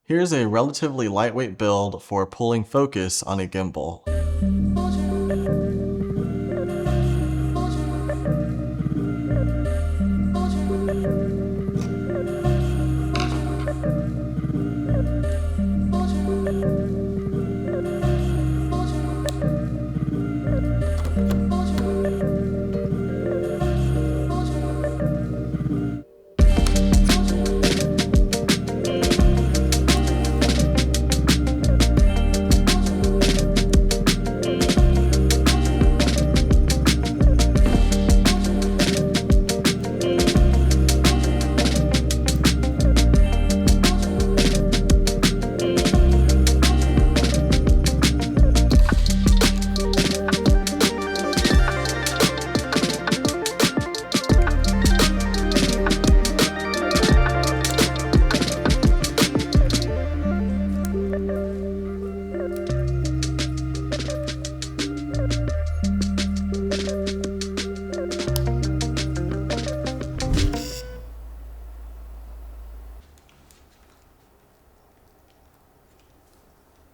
Here's a relatively lightweight build for pulling focus on a gimbal.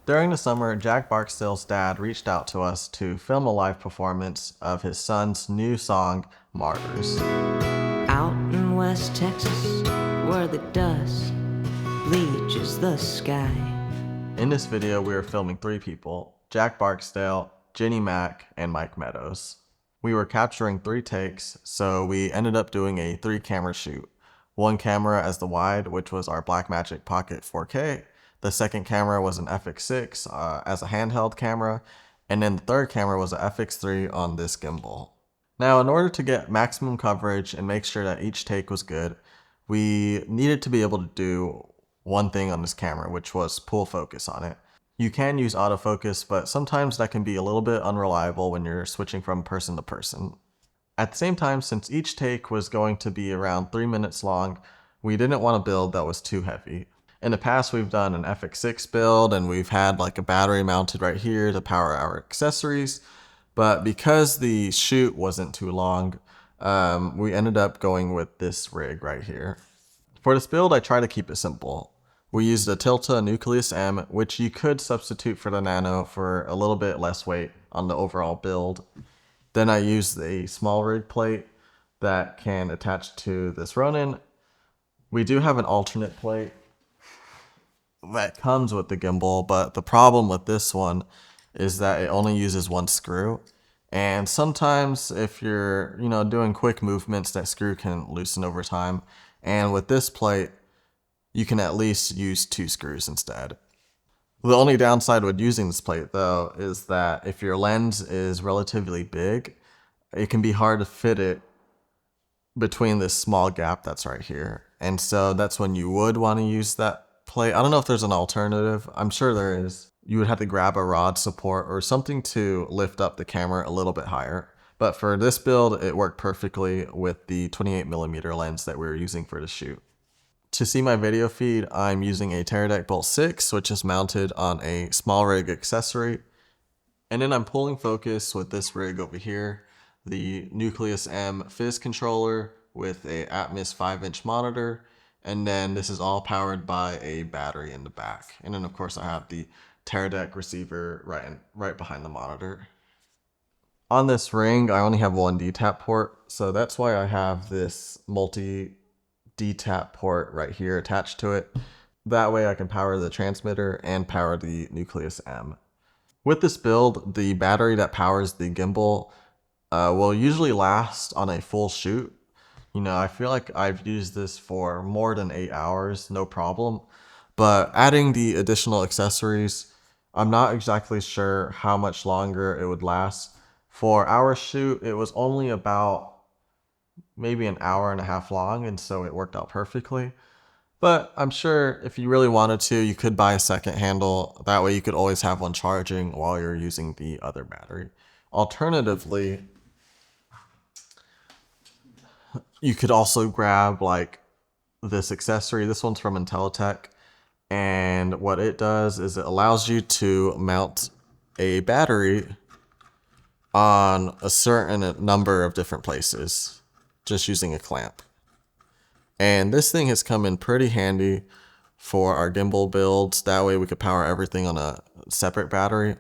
During the summer, Jack Barksdale's dad reached out to us to film a live performance of his son's new song, Martyrs. Out in West Texas, where the dust bleaches the sky. In this video, we were filming 3 people, Jack Barksdale, Jenny Mack, and Mike Meadows. We were capturing 3 takes, so we ended up doing a 3-camera shoot. 1 camera as the wide, which was our Blackmagic Pocket 4K. The second camera was an FX6 as a handheld camera, and then the third camera was an FX3 on this gimbal. Now, in order to get maximum coverage and make sure that each take was good, we needed to be able to do one thing on this camera, which was pull focus on it. You can use autofocus, but sometimes that can be a little bit unreliable when you're switching from person to person. At the same time, since each take was going to be around 3 minutes long, we didn't want a build that was too heavy. In the past, we've done an FX6 build and we've had like a battery mounted right here to power our accessories. But because the shoot wasn't too long, we ended up going with this rig right here. For this build, I try to keep it simple. We used a Tilta Nucleus M, which you could substitute for the Nano for a little bit less weight on the overall build. Then I used a small rig plate that can attach to this Ronin. We do have an alternate plate that comes with the gimbal, but the problem with this one is that it only uses 1 screw. And sometimes if you're, doing quick movements, that screw can loosen over time. And with this plate, you can at least use 2 screws instead. The only downside with using this plate though is that if your lens is relatively big, it can be hard to fit it between this small gap that's right here. And so that's when you would want to use that plate. I don't know if there's an alternative. I'm sure there is. You would have to grab a rod support or something to lift up the camera a little bit higher. But for this build, it worked perfectly with the 28mm lens that we were using for the shoot. To see my video feed, I'm using a Teradek Bolt 6, which is mounted on a small rig accessory. And then I'm pulling focus with this rig over here, the Nucleus M Fizz controller with a Atmos 5-inch monitor. And then this is all powered by a battery in the back. And then of course I have the Teradek receiver right behind the monitor. On this ring, I only have 1 DTAP port. So that's why I have this multi DTAP port right here attached to it. That way I can power the transmitter and power the Nucleus M. With this build, the battery that powers the gimbal will usually last on a full shoot. I feel like I've used this for more than 8 hours, no problem. But adding the additional accessories, I'm not exactly sure how much longer it would last. For our shoot, it was only about maybe an hour and a half long, and so it worked out perfectly. But I'm sure if you really wanted to, you could buy a second handle. That way you could always have one charging while you're using the other battery. Alternatively, you could also grab like this accessory. This one's from Intelitech. And what it does is it allows you to mount a battery on a certain number of different places, just using a clamp. And this thing has come in pretty handy for our gimbal builds. That way we could power everything on a separate battery,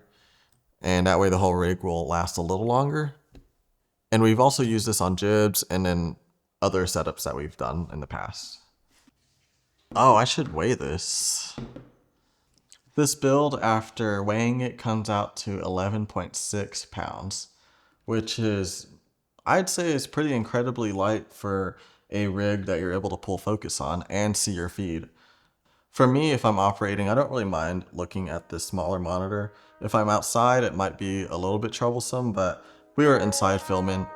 and that way the whole rig will last a little longer. And we've also used this on jibs and then other setups that we've done in the past. Oh, I should weigh this. This build, after weighing it, comes out to 11.6 pounds, which is, I'd say, is pretty incredibly light for a rig that you're able to pull focus on and see your feed. For me, if I'm operating, I don't really mind looking at this smaller monitor. If I'm outside, it might be a little bit troublesome, but we were inside filming.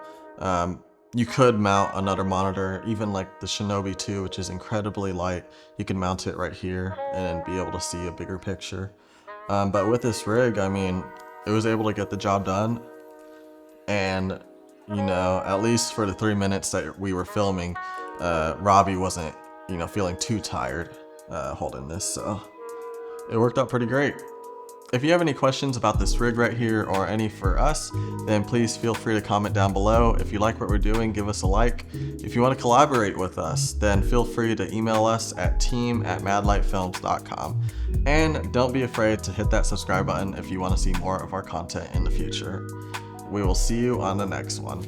You could mount another monitor, even like the Shinobi 2, which is incredibly light. You can mount it right here and be able to see a bigger picture. But with this rig, I mean, it was able to get the job done. And, you know, at least for the 3 minutes that we were filming, Robbie wasn't, you know, feeling too tired holding this. So it worked out pretty great. If you have any questions about this rig right here or any for us, then please feel free to comment down below. If you like what we're doing, give us a like. If you want to collaborate with us, then feel free to email us at team@madlightfilms.com. And don't be afraid to hit that subscribe button if you want to see more of our content in the future. We will see you on the next one.